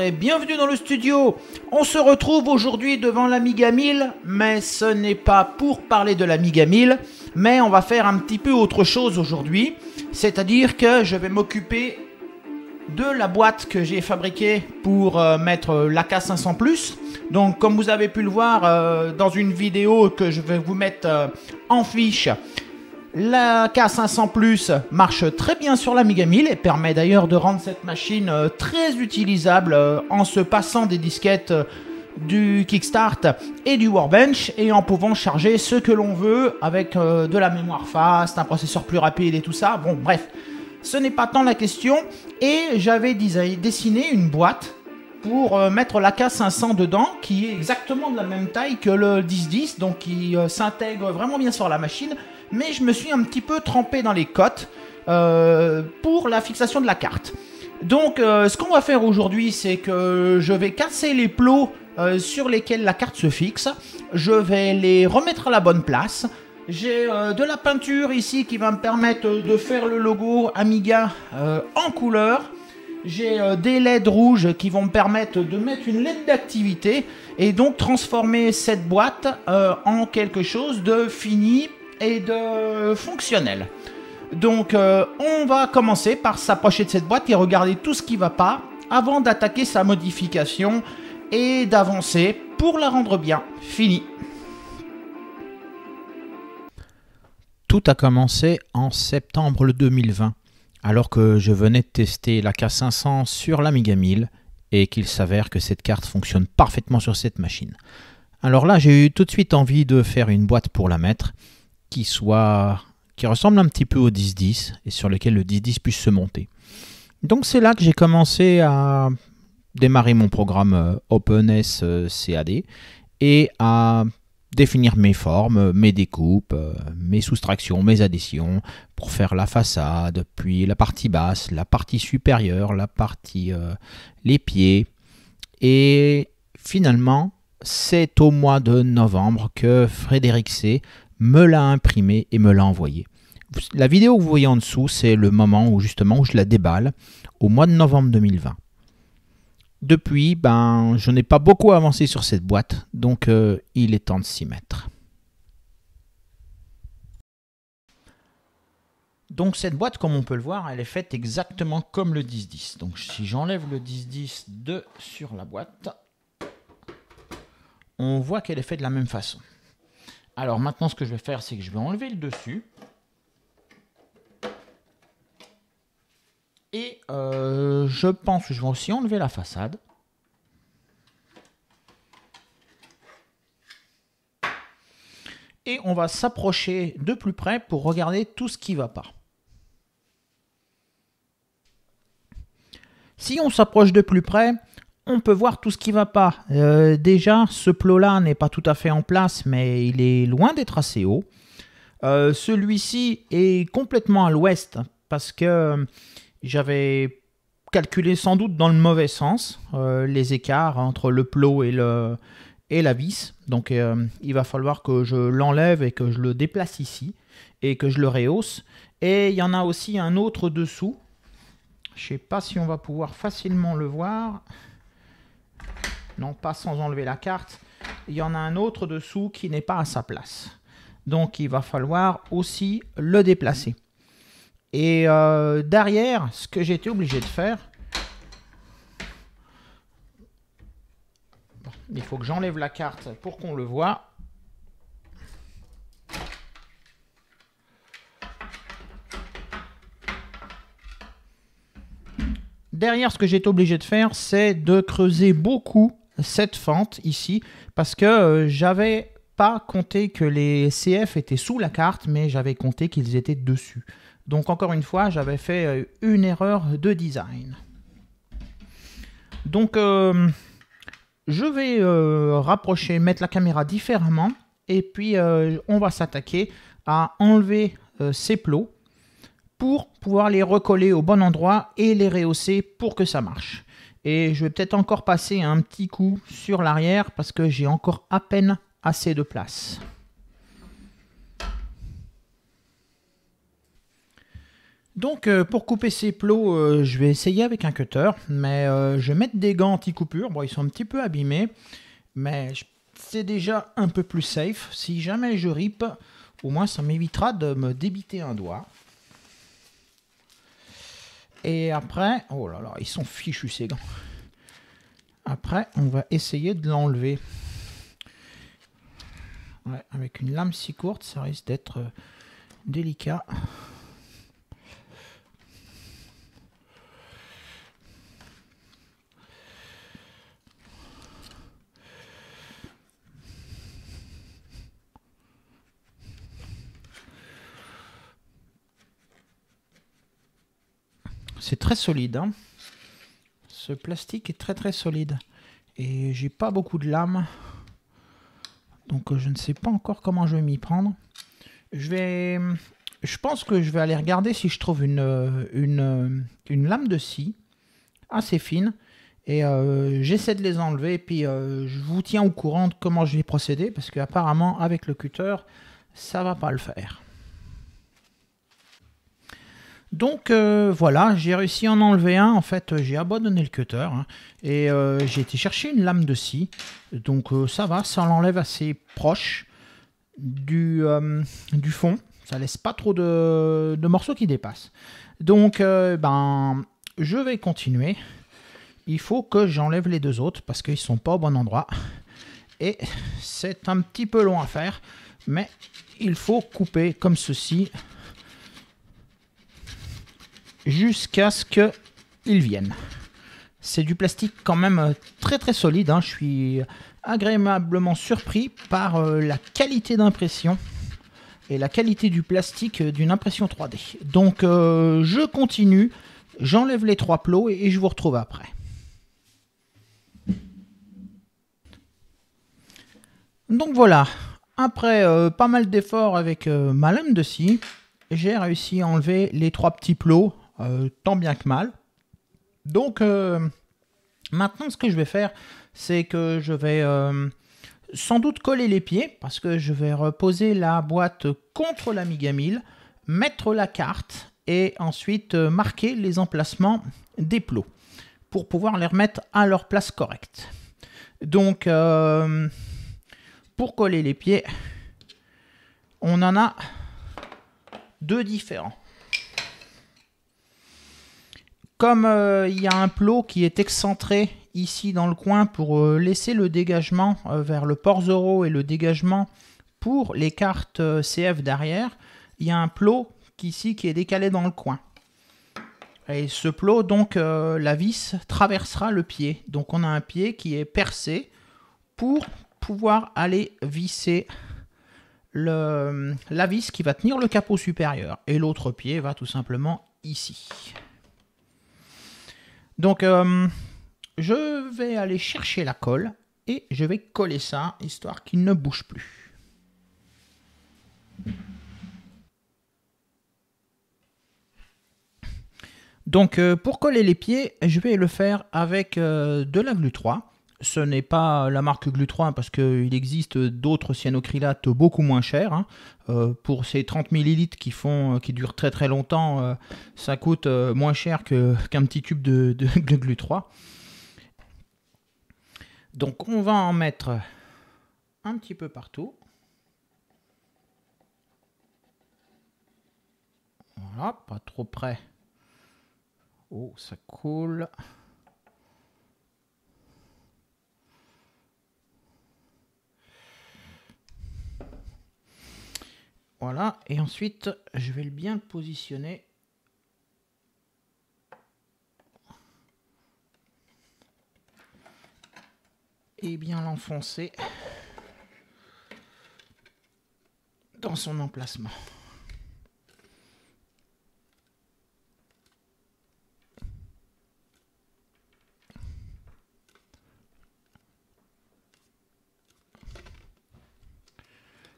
et bienvenue dans le studio. On se retrouve aujourd'hui devant l'Amiga 1000, mais ce n'est pas pour parler de l'Amiga 1000, mais on va faire un petit peu autre chose aujourd'hui. C'est-à-dire que je vais m'occuper de la boîte que j'ai fabriquée pour mettre l'AK500+. Donc comme vous avez pu le voir dans une vidéo que je vais vous mettre en fiche, la K500+ marche très bien sur l'Amiga 1000 et permet d'ailleurs de rendre cette machine très utilisable en se passant des disquettes du Kickstart et du Workbench et en pouvant charger ce que l'on veut avec de la mémoire fast, un processeur plus rapide et tout ça. Bon bref, ce n'est pas tant la question, et j'avais dessiné une boîte pour mettre la K500 dedans, qui est exactement de la même taille que le 1010, donc qui s'intègre vraiment bien sur la machine, mais je me suis un petit peu trempé dans les cotes pour la fixation de la carte. Donc ce qu'on va faire aujourd'hui, c'est que je vais casser les plots sur lesquels la carte se fixe, je vais les remettre à la bonne place. J'ai de la peinture ici qui va me permettre de faire le logo Amiga en couleur. J'ai des LED rouges qui vont me permettre de mettre une LED d'activité et donc transformer cette boîte en quelque chose de fini et de fonctionnel. Donc on va commencer par s'approcher de cette boîte et regarder tout ce qui ne va pas avant d'attaquer sa modification et d'avancer pour la rendre bien finie. Tout a commencé en septembre 2020, alors que je venais de tester la K500 sur l'Amiga 1000 et qu'il s'avère que cette carte fonctionne parfaitement sur cette machine. Alors là, j'ai eu tout de suite envie de faire une boîte pour la mettre qui ressemble un petit peu au 1010 et sur lequel le 1010 puisse se monter. Donc c'est là que j'ai commencé à démarrer mon programme OpenS CAD et à définir mes formes, mes découpes, mes soustractions, mes additions pour faire la façade, puis la partie basse, la partie supérieure, les pieds. Et finalement, c'est au mois de novembre que Frédéric C me l'a imprimé et me l'a envoyé. La vidéo que vous voyez en dessous, c'est le moment où justement je la déballe au mois de novembre 2020. Depuis, je n'ai pas beaucoup avancé sur cette boîte, donc il est temps de s'y mettre. Donc cette boîte, comme on peut le voir, elle est faite exactement comme le 1010. Donc si j'enlève le 1010 sur la boîte, on voit qu'elle est faite de la même façon. Alors maintenant, ce que je vais faire, c'est que je vais enlever le dessus. Et je pense que je vais aussi enlever la façade. Et on va s'approcher de plus près pour regarder tout ce qui ne va pas. Si on s'approche de plus près, on peut voir tout ce qui ne va pas. Déjà, ce plot-là n'est pas tout à fait en place, mais il est loin d'être assez haut. Celui-ci est complètement à l'ouest parce que j'avais calculé sans doute dans le mauvais sens les écarts entre le plot et la vis. Donc il va falloir que je l'enlève et que je le déplace ici et que je le rehausse. Et il y en a aussi un autre dessous. Je ne sais pas si on va pouvoir facilement le voir. Non, pas sans enlever la carte. Il y en a un autre dessous qui n'est pas à sa place. Donc il va falloir aussi le déplacer. Et derrière, ce que j'ai été obligé de faire, il faut que j'enlève la carte pour qu'on le voit. Derrière, ce que j'ai été obligé de faire, c'est de creuser beaucoup cette fente ici, parce que j'avais pas compté que les CF étaient sous la carte, mais j'avais compté qu'ils étaient dessus. Donc encore une fois, j'avais fait une erreur de design. Donc je vais rapprocher, mettre la caméra différemment, et puis on va s'attaquer à enlever ces plots pour pouvoir les recoller au bon endroit et les rehausser pour que ça marche. Et je vais peut-être encore passer un petit coup sur l'arrière parce que j'ai encore à peine assez de place. Donc pour couper ces plots, je vais essayer avec un cutter, mais je vais mettre des gants anti-coupure. Bon, ils sont un petit peu abîmés, mais c'est déjà un peu plus safe. Si jamais je rip, au moins ça m'évitera de me débiter un doigt. Et après, oh là là, ils sont fichus ces gants. Après, on va essayer de l'enlever. Ouais, avec une lame si courte, ça risque d'être délicat. C'est très solide, hein. Ce plastique est très très solide. Et j'ai pas beaucoup de lames. Donc je ne sais pas encore comment je vais m'y prendre. Je pense que je vais aller regarder si je trouve une lame de scie assez fine. Et j'essaie de les enlever. Et puis je vous tiens au courant de comment je vais procéder. Parce qu'apparemment avec le cutter, ça va pas le faire. Donc voilà, j'ai réussi à en enlever un. En fait, j'ai abandonné le cutter, hein, et j'ai été chercher une lame de scie. Donc ça va, ça l'enlève assez proche du fond. Ça laisse pas trop de morceaux qui dépassent. Donc je vais continuer. Il faut que j'enlève les deux autres parce qu'ils sont pas au bon endroit. Et c'est un petit peu long à faire, mais il faut couper comme ceci jusqu'à ce qu'ils viennent. C'est du plastique quand même très très solide, hein. Je suis agréablement surpris par la qualité d'impression et la qualité du plastique d'une impression 3D. Donc je continue, j'enlève les trois plots et je vous retrouve après. Donc voilà, après pas mal d'efforts avec ma lame de scie, j'ai réussi à enlever les trois petits plots. Tant bien que mal. Donc maintenant ce que je vais faire, c'est que je vais sans doute coller les pieds, parce que je vais reposer la boîte contre l'Amiga 1000, mettre la carte et ensuite marquer les emplacements des plots pour pouvoir les remettre à leur place correcte. Donc pour coller les pieds, on en a deux différents. Comme il y a un plot qui est excentré ici dans le coin pour laisser le dégagement vers le port 0 et le dégagement pour les cartes CF derrière, il y a un plot ici qui est décalé dans le coin. Et ce plot, donc, la vis traversera le pied. Donc on a un pied qui est percé pour pouvoir aller visser la vis qui va tenir le capot supérieur. Et l'autre pied va tout simplement ici. Donc, je vais aller chercher la colle et je vais coller ça, histoire qu'il ne bouge plus. Donc, pour coller les pieds, je vais le faire avec de la Glu 3. Ce n'est pas la marque Glu 3 parce qu'il existe d'autres cyanocrylates beaucoup moins chers. Hein. Pour ces 30 ml qui durent très très longtemps, ça coûte moins cher qu'un petit tube de Glu 3. Donc on va en mettre un petit peu partout. Voilà, pas trop près. Oh, ça coule. Voilà, et ensuite, je vais bien le positionner. Et bien l'enfoncer dans son emplacement.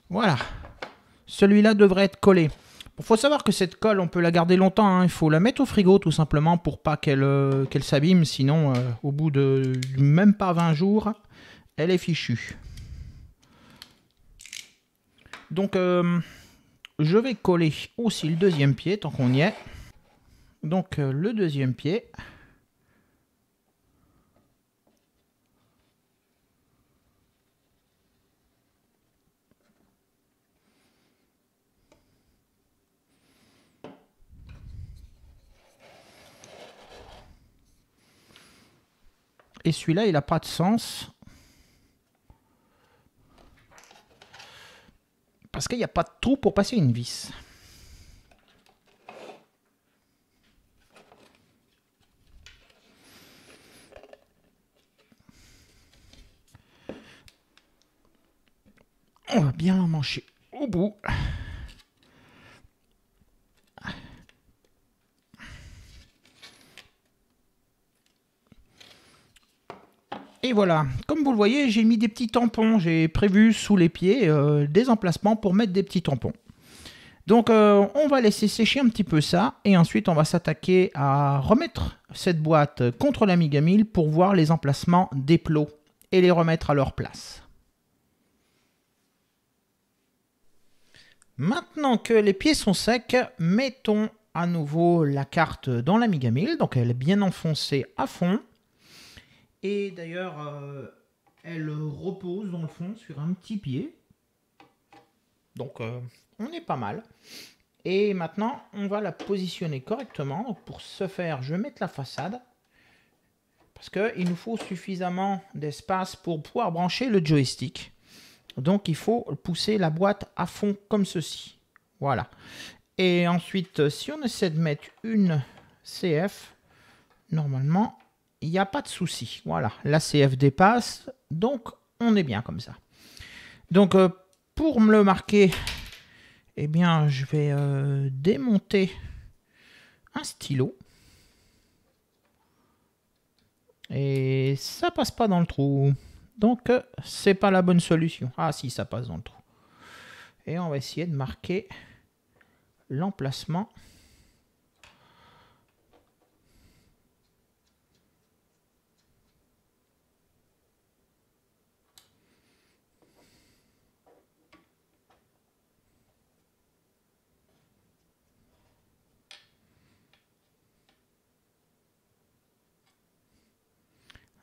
Voilà. Celui-là devrait être collé. Il faut savoir que cette colle, on peut la garder longtemps. Hein. Il faut la mettre au frigo tout simplement pour pas qu'elle s'abîme. Sinon, au bout de même pas 20 jours, elle est fichue. Donc, je vais coller aussi le deuxième pied tant qu'on y est. Donc le deuxième pied. Et celui-là, il n'a pas de sens. Parce qu'il n'y a pas de trou pour passer une vis. On va bien l'emmancher au bout. Et voilà, comme vous le voyez, j'ai mis des petits tampons. J'ai prévu sous les pieds des emplacements pour mettre des petits tampons. Donc on va laisser sécher un petit peu ça. Et ensuite on va s'attaquer à remettre cette boîte contre l'Amiga 1000 pour voir les emplacements des plots et les remettre à leur place. Maintenant que les pieds sont secs, mettons à nouveau la carte dans l'Amiga 1000. Donc elle est bien enfoncée à fond. Et d'ailleurs, elle repose dans le fond sur un petit pied. Donc on est pas mal. Et maintenant, on va la positionner correctement. Donc pour ce faire, je vais mettre la façade. Parce qu'il nous faut suffisamment d'espace pour pouvoir brancher le joystick. Donc il faut pousser la boîte à fond comme ceci. Voilà. Et ensuite, si on essaie de mettre une CF, normalement, il n'y a pas de souci. Voilà, la CF dépasse, donc on est bien comme ça. Donc pour me le marquer, eh bien, je vais démonter un stylo. Et ça passe pas dans le trou. Donc c'est pas la bonne solution. Ah si, ça passe dans le trou. Et on va essayer de marquer l'emplacement.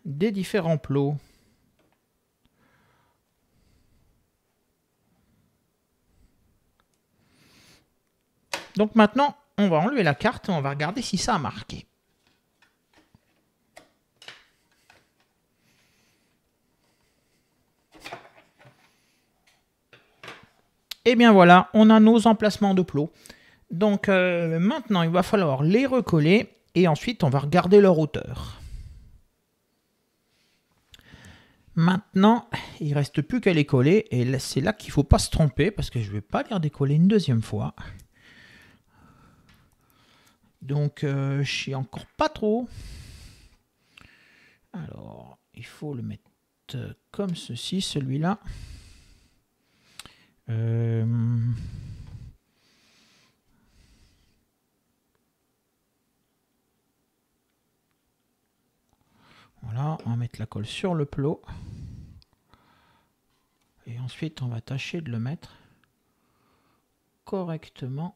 Des différents plots. Donc maintenant, on va enlever la carte et on va regarder si ça a marqué. Et bien voilà, on a nos emplacements de plots. Donc maintenant, il va falloir les recoller et ensuite on va regarder leur hauteur. Maintenant, il ne reste plus qu'à les coller et c'est là qu'il ne faut pas se tromper parce que je ne vais pas les redécoller une deuxième fois. Donc je sais encore pas trop. Alors, il faut le mettre comme ceci, celui-là. Voilà, on va mettre la colle sur le plot. Et ensuite, on va tâcher de le mettre correctement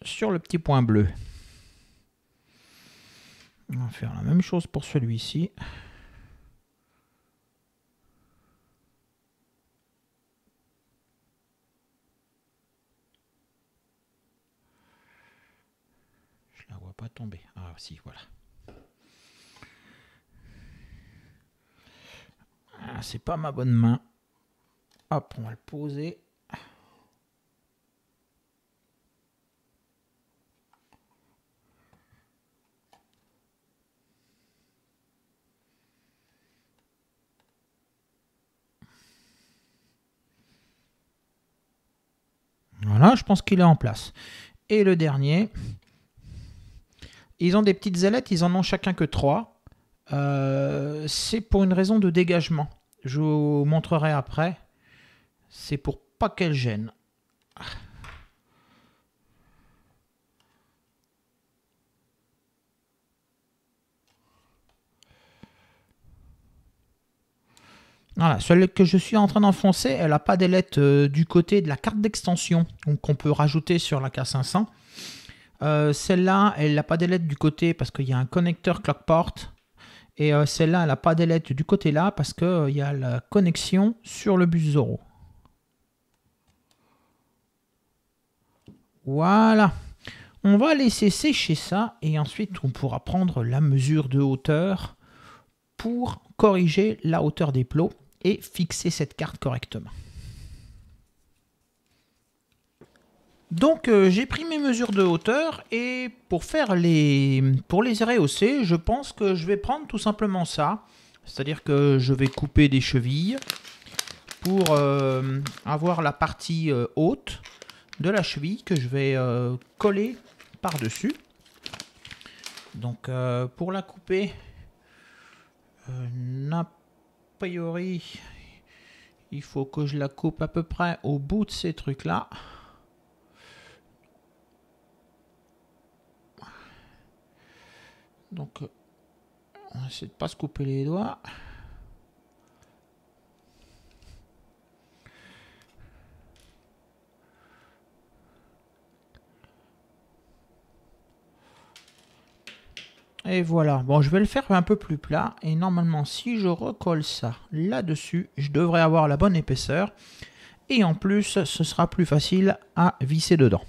sur le petit point bleu. On va faire la même chose pour celui-ci. Je la vois pas tomber. Ah si, voilà. Ah, c'est pas ma bonne main. Hop, on va le poser. Voilà, je pense qu'il est en place. Et le dernier, ils ont des petites ailettes, ils en ont chacun que 3. C'est pour une raison de dégagement. Je vous montrerai après. C'est pour pas qu'elles gênent. Voilà, celle que je suis en train d'enfoncer, elle n'a pas d'ailette du côté de la carte d'extension qu'on peut rajouter sur la K500. Celle-là, elle n'a pas d'ailette du côté parce qu'il y a un connecteur ClockPort. Et celle-là, elle n'a pas d'ailette du côté là parce qu'il y a la connexion sur le bus Zorro. Voilà. On va laisser sécher ça et ensuite on pourra prendre la mesure de hauteur pour corriger la hauteur des plots et fixer cette carte correctement. Donc j'ai pris mes mesures de hauteur et pour les rehausser, je pense que je vais prendre tout simplement ça. C'est-à-dire que je vais couper des chevilles pour avoir la partie haute de la cheville que je vais coller par-dessus. Donc pour la couper, a priori, il faut que je la coupe à peu près au bout de ces trucs-là. Donc, on essaie de ne pas se couper les doigts. Et voilà. Bon, je vais le faire un peu plus plat. Et normalement, si je recolle ça là-dessus, je devrais avoir la bonne épaisseur. Et en plus, ce sera plus facile à visser dedans.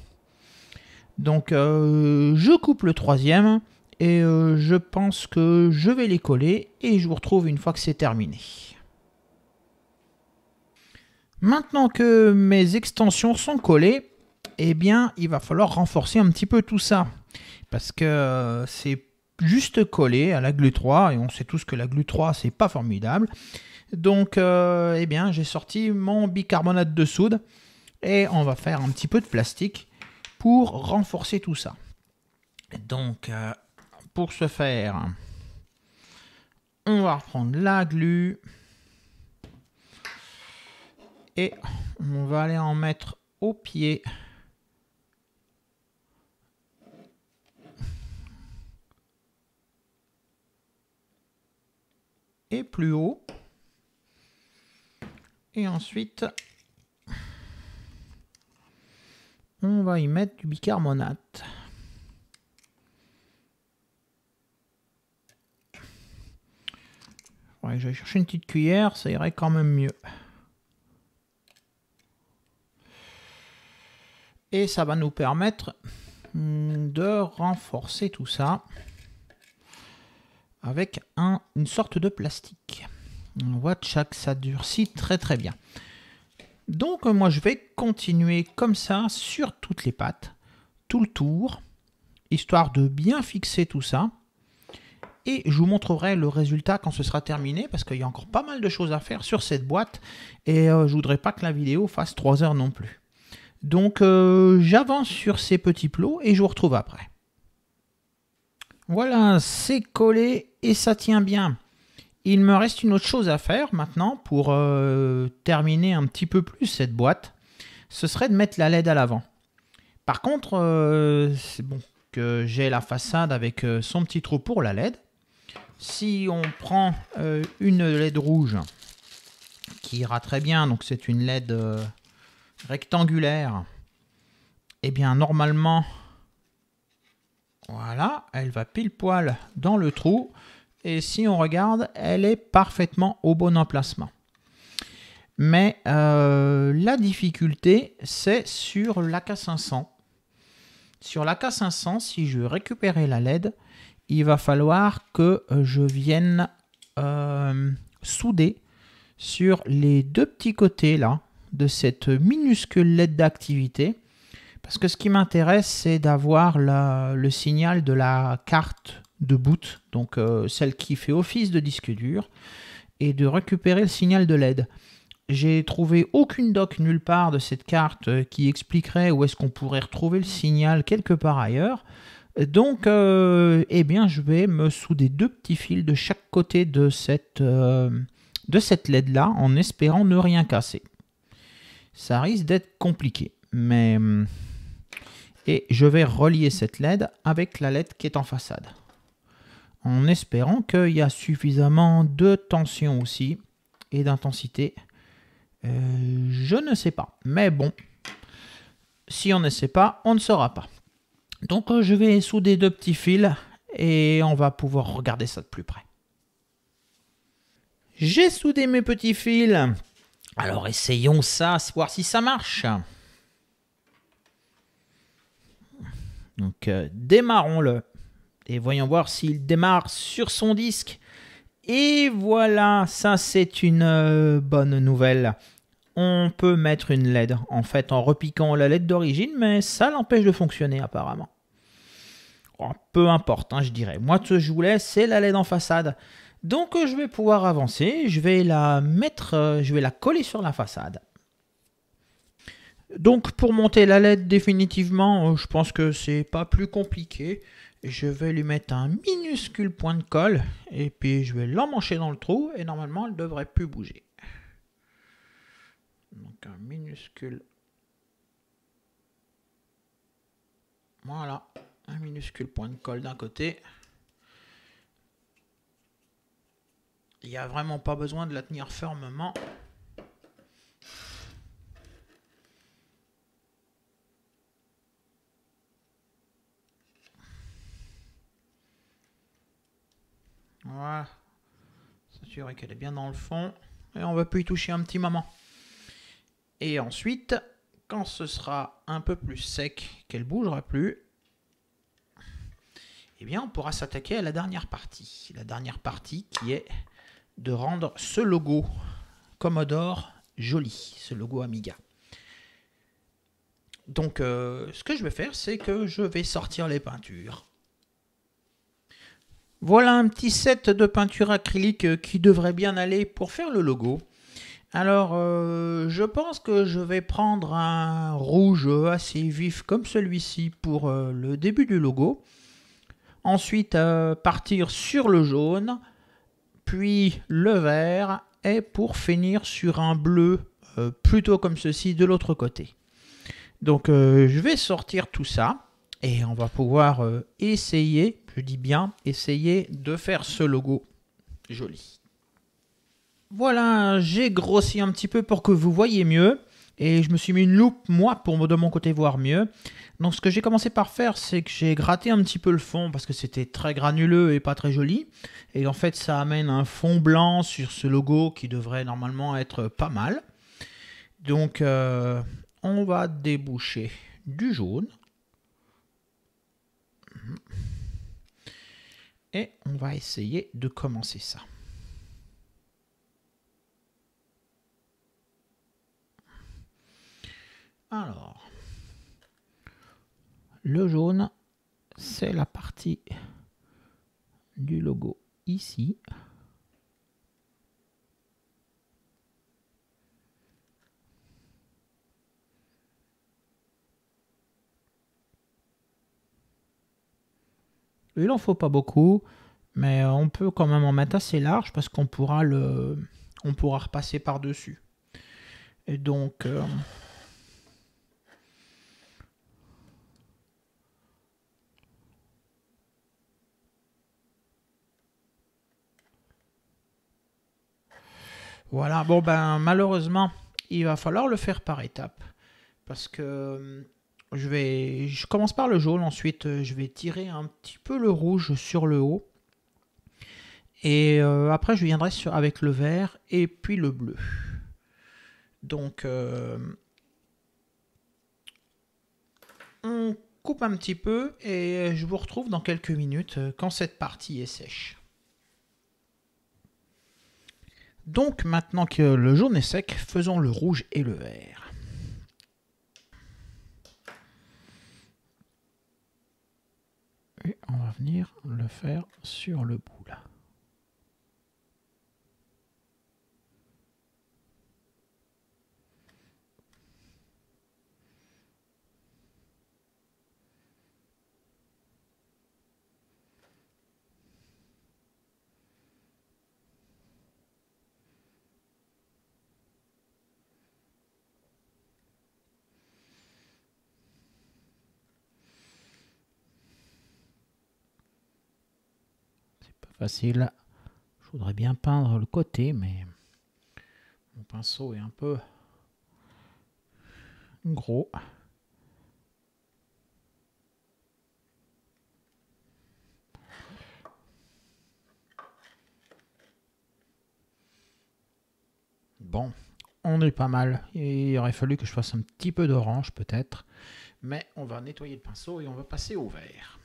Donc, je coupe le troisième. Et je pense que je vais les coller et je vous retrouve une fois que c'est terminé. Maintenant que mes extensions sont collées, eh bien, il va falloir renforcer un petit peu tout ça. Parce que c'est juste collé à la Glu 3 et on sait tous que la Glu 3, c'est pas formidable. Donc, eh bien, j'ai sorti mon bicarbonate de soude et on va faire un petit peu de plastique pour renforcer tout ça. Donc, pour ce faire, on va reprendre la glu et on va aller en mettre au pied et plus haut. Et ensuite, on va y mettre du bicarbonate. Ouais, je vais chercher une petite cuillère, ça irait quand même mieux. Et ça va nous permettre de renforcer tout ça avec une sorte de plastique. On voit que ça durcit très très bien. Donc moi je vais continuer comme ça sur toutes les pattes, tout le tour, histoire de bien fixer tout ça. Et je vous montrerai le résultat quand ce sera terminé, parce qu'il y a encore pas mal de choses à faire sur cette boîte. Et je voudrais pas que la vidéo fasse 3 heures non plus. Donc j'avance sur ces petits plots et je vous retrouve après. Voilà, c'est collé et ça tient bien. Il me reste une autre chose à faire maintenant pour terminer un petit peu plus cette boîte. Ce serait de mettre la LED à l'avant. Par contre, c'est bon que j'ai la façade avec son petit trou pour la LED. Si on prend une LED rouge qui ira très bien, donc c'est une LED rectangulaire, et bien normalement, voilà, elle va pile poil dans le trou. Et si on regarde, elle est parfaitement au bon emplacement. Mais la difficulté, c'est sur l'AK500. Sur l'AK500, si je veux récupérer la LED, il va falloir que je vienne souder sur les deux petits côtés là de cette minuscule LED d'activité. Parce que ce qui m'intéresse, c'est d'avoir le signal de la carte de boot, donc celle qui fait office de disque dur, et de récupérer le signal de LED. J'ai trouvé aucune doc nulle part de cette carte qui expliquerait où est-ce qu'on pourrait retrouver le signal quelque part ailleurs. Donc, eh bien, je vais me souder deux petits fils de chaque côté de cette LED-là, en espérant ne rien casser. Ça risque d'être compliqué, mais... Et je vais relier cette LED avec la LED qui est en façade, en espérant qu'il y a suffisamment de tension aussi. et d'intensité. Je ne sais pas. Mais bon, si on ne sait pas, on ne saura pas. Donc je vais souder 2 petits fils et on va pouvoir regarder ça de plus près. J'ai soudé mes petits fils. Alors essayons ça, voir si ça marche. Donc démarrons-le. Et voyons voir s'il démarre sur son disque. Et voilà, ça c'est une bonne nouvelle. On peut mettre une LED, en fait, en repiquant la LED d'origine, mais ça l'empêche de fonctionner apparemment. Oh, peu importe, hein, je dirais. Moi, ce que je voulais, c'est la LED en façade. Donc, je vais pouvoir avancer. Je vais la mettre, je vais la coller sur la façade. Donc, pour monter la LED définitivement, je pense que c'est pas plus compliqué. Je vais lui mettre un minuscule point de colle et puis je vais l'emmancher dans le trou et normalement, elle ne devrait plus bouger. Donc, un minuscule. Voilà, un minuscule point de colle d'un côté. Il n'y a vraiment pas besoin de la tenir fermement. Voilà. S'assurer qu'elle est bien dans le fond. Et on va plus y toucher un petit moment. Et ensuite, quand ce sera un peu plus sec, qu'elle ne bougera plus, eh bien on pourra s'attaquer à la dernière partie. La dernière partie qui est de rendre ce logo Commodore joli, ce logo Amiga. Donc ce que je vais faire, c'est que je vais sortir les peintures. Voilà un petit set de peinture acrylique qui devrait bien aller pour faire le logo. Alors je pense que je vais prendre un rouge assez vif comme celui-ci pour le début du logo. Ensuite partir sur le jaune, puis le vert et pour finir sur un bleu plutôt comme ceci de l'autre côté. Donc je vais sortir tout ça et on va pouvoir essayer, je dis bien essayer de faire ce logo joli. Voilà, j'ai grossi un petit peu pour que vous voyez mieux et je me suis mis une loupe moi pour de mon côté voir mieux. Donc ce que j'ai commencé par faire, c'est que j'ai gratté un petit peu le fond parce que c'était très granuleux et pas très joli. Et en fait ça amène un fond blanc sur ce logo qui devrait normalement être pas mal. Donc on va déboucher du jaune. Et on va essayer de commencer ça. Alors, le jaune, c'est la partie du logo ici. Il n'en faut pas beaucoup, mais on peut quand même en mettre assez large parce qu'on pourra repasser par-dessus. Et donc, voilà, bon ben malheureusement, il va falloir le faire par étapes. Parce que je commence par le jaune, ensuite je vais tirer un petit peu le rouge sur le haut. Et après je viendrai avec le vert et puis le bleu. Donc on coupe un petit peu et je vous retrouve dans quelques minutes quand cette partie est sèche. Donc maintenant que le jaune est sec, faisons le rouge et le vert. Et on va venir le faire sur le bout là. Facile. Je voudrais bien peindre le côté, mais Mon pinceau est un peu gros. Bon, on est pas mal. Il aurait fallu que je fasse un petit peu d'orange peut-être. Mais on va nettoyer le pinceau et on va passer au vert.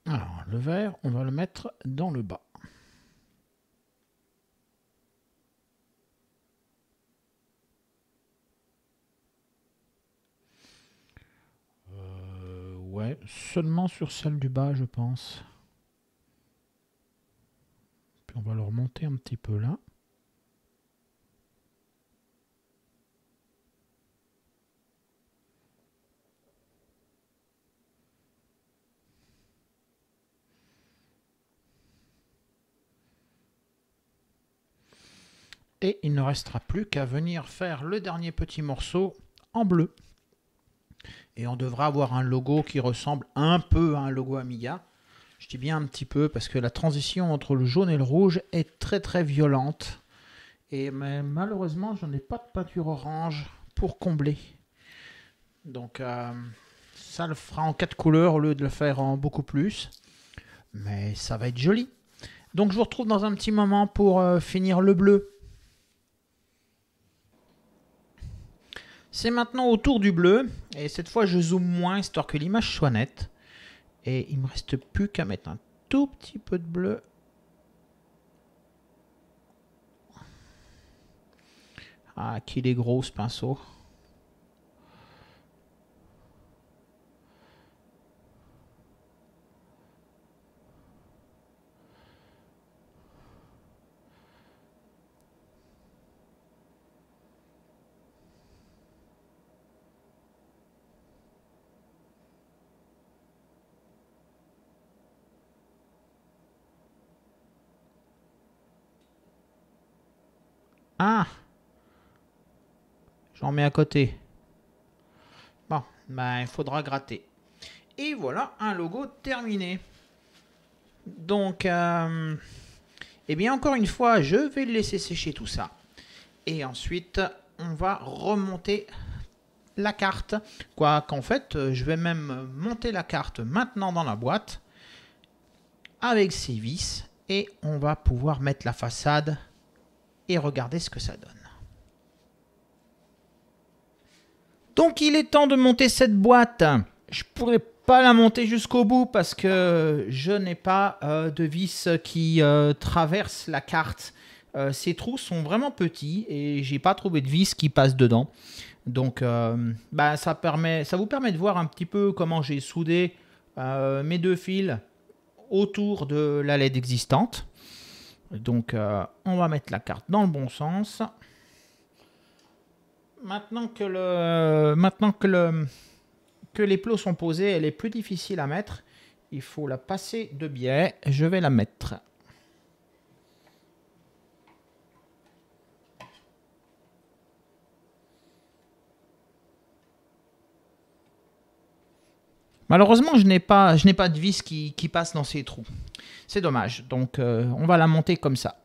Alors, le vert, on va le mettre dans le bas. Ouais, seulement sur celle du bas, je pense. Puis on va le remonter un petit peu là. Et il ne restera plus qu'à venir faire le dernier petit morceau en bleu. Et on devra avoir un logo qui ressemble un peu à un logo Amiga. Je dis bien un petit peu parce que la transition entre le jaune et le rouge est très très violente. Et mais malheureusement, je n'ai pas de peinture orange pour combler. Donc ça le fera en 4 couleurs au lieu de le faire en beaucoup plus. Mais ça va être joli. Donc je vous retrouve dans un petit moment pour finir le bleu. C'est maintenant au tour du bleu. Et cette fois, je zoome moins histoire que l'image soit nette. Et il ne me reste plus qu'à mettre un tout petit peu de bleu. Ah, qu'il est gros ce pinceau. Ah, j'en mets à côté. Bon, ben, il faudra gratter. Et voilà, un logo terminé. Donc, eh bien, encore une fois, je vais laisser sécher tout ça. Et ensuite, on va remonter la carte. Quoi qu'en fait, je vais même monter la carte maintenant dans la boîte avec ses vis. Et on va pouvoir mettre la façade et regarder ce que ça donne. Donc il est temps de monter cette boîte. Je pourrais pas la monter jusqu'au bout parce que je n'ai pas de vis qui traverse la carte. Ces trous sont vraiment petits et j'ai pas trouvé de vis qui passe dedans. Donc bah, ça vous permet de voir un petit peu comment j'ai soudé mes deux fils autour de la LED existante. Donc on va mettre la carte dans le bon sens. Maintenant que les plots sont posés, elle est plus difficile à mettre. Il faut la passer de biais. Je vais la mettre. Malheureusement, je n'ai pas de vis qui passe dans ces trous. C'est dommage. Donc, on va la monter comme ça.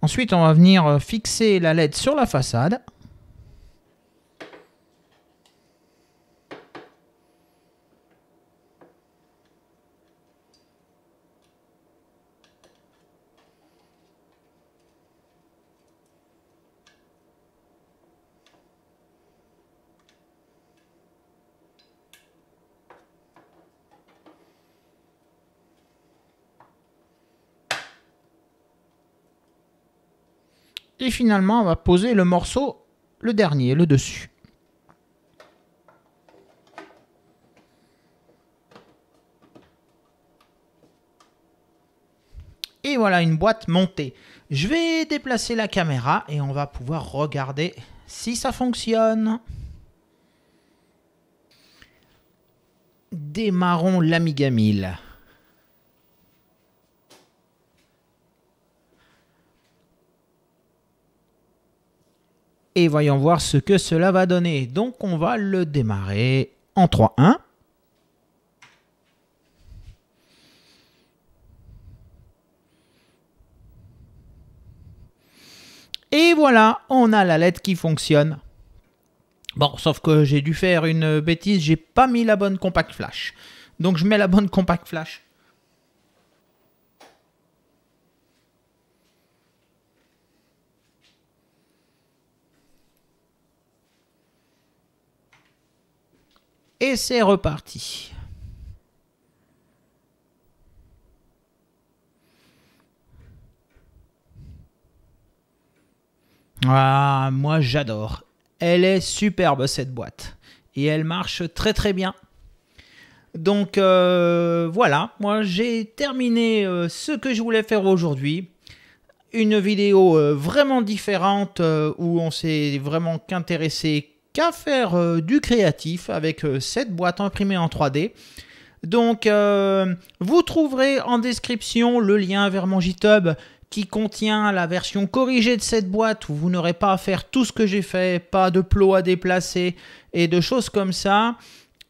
Ensuite, on va venir fixer la LED sur la façade. Et finalement, on va poser le morceau, le dernier, le dessus. Et voilà une boîte montée. Je vais déplacer la caméra et on va pouvoir regarder si ça fonctionne. Démarrons l'Amiga 1000. Et voyons voir ce que cela va donner. Donc on va le démarrer en 3-1. Et voilà, on a la LED qui fonctionne. Bon, sauf que j'ai dû faire une bêtise, j'ai pas mis la bonne compact flash. Donc je mets la bonne compact flash. Et c'est reparti. Ah, moi j'adore. Elle est superbe cette boîte. Et elle marche très très bien. Donc voilà, moi j'ai terminé ce que je voulais faire aujourd'hui. Une vidéo vraiment différente où on s'est vraiment qu'intéressé qu'à faire du créatif avec cette boîte imprimée en 3D. Donc vous trouverez en description le lien vers mon GitHub qui contient la version corrigée de cette boîte où vous n'aurez pas à faire tout ce que j'ai fait, pas de plots à déplacer et de choses comme ça.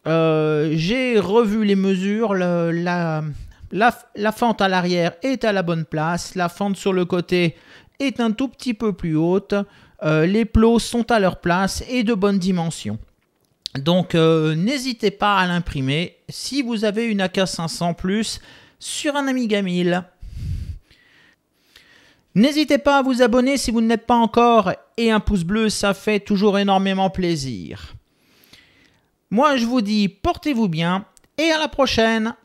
J'ai revu les mesures, la fente à l'arrière est à la bonne place, la fente sur le côté est un tout petit peu plus haute, les plots sont à leur place et de bonnes dimensions. Donc n'hésitez pas à l'imprimer si vous avez une AK500+ sur un Amiga 1000. N'hésitez pas à vous abonner si vous ne l'êtes pas encore et un pouce bleu, ça fait toujours énormément plaisir. Moi je vous dis portez-vous bien et à la prochaine.